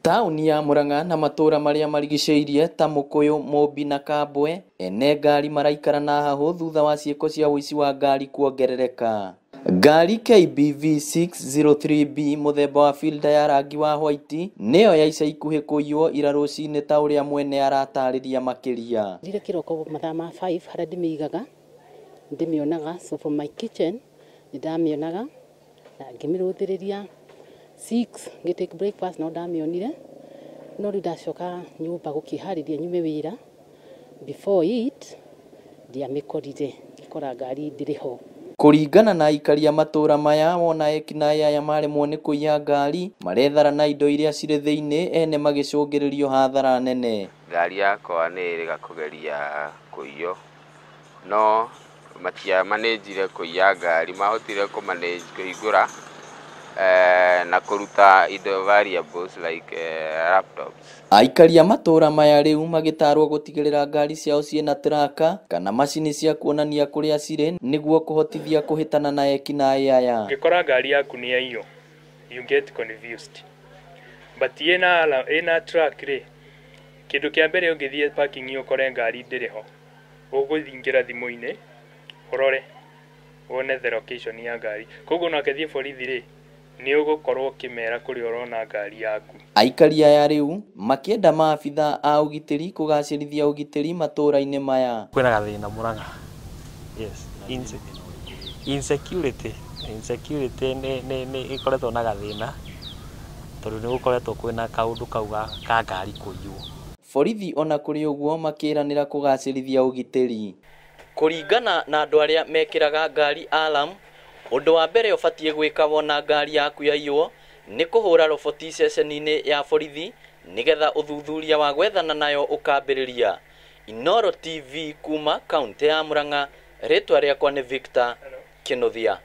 Tauni ya Murang'a na matuura maria marigiciirie ta Mukuyu, Mumbi na Kambwe, ene ngari maraikara na hahu thutha wa ciiko cia uici wa ngari kuongerereka. Ngari KBV 603B muthemba wa filda ya rangi wa white niyo ya ica ikuhi kuiywo ira rucini ta uria mwene aratariria makiria. Ndire kiroko mathaa ma 5 haria ndimiigaga ndimionaga, so from my kitchen ndamionaga na ngimiruthiriria 6 ngitake breakfast no ndamionire no ridacoka nyumba gukihariria nyume wira before it ndiamikorire ikora ngari ndiriho. Kuringana na aikari a matuura maya wona ekinai aya maremwo ni kuiya ngari marethara na indo iria ciri thiini ene magicungiririo hathara nene. Ngari yakwa ni iriga kugeria kuiyo no matia managire kuiya ngari, mahotire ku manage kuigura na kuruta indo variables like laptops. Aikari a matuura maya riu magitarwo gutigirira ngari ciao ciena traka kana macini cia kuonania kuria ciri niguo kuhotithia kuhitana na ekinai aya. Ngikora ngari yaku ni aiyo, you get confused, but ina track ri kindu kia mbere ungithie parking iyo kore ngari ndiriho uguthingira thimu-ini urore wone the location ya ngari, koguo no akethie borithi ri ni ugukorwo kimera kuri urona ngari yaku. Aikari aya riu makienda maabitha a ugitiri kugacirithia ugitiri matuura-ini maya. Kwina gathina Murang'a. Yes, insecurity ni ikoretwo na gathina tondu ni gukoretwo kwina kaundu kauga ka ngari kuiywo. Borithi ona kuri uguo makiranira kugacirithia ugitiri. Kuringana na andu aria mekiraga ngari alarm, undu wa mbere ubatie gwika wona ngari yaku yaiywo ni kuhura roboti ceceni-ini ya borithi nigetha uthuthuria wa gwethana nayo ukambiriria. Inooro TV kuma kaunti ya Murang'a, ritwa riakwa ni Victor Kinuthia.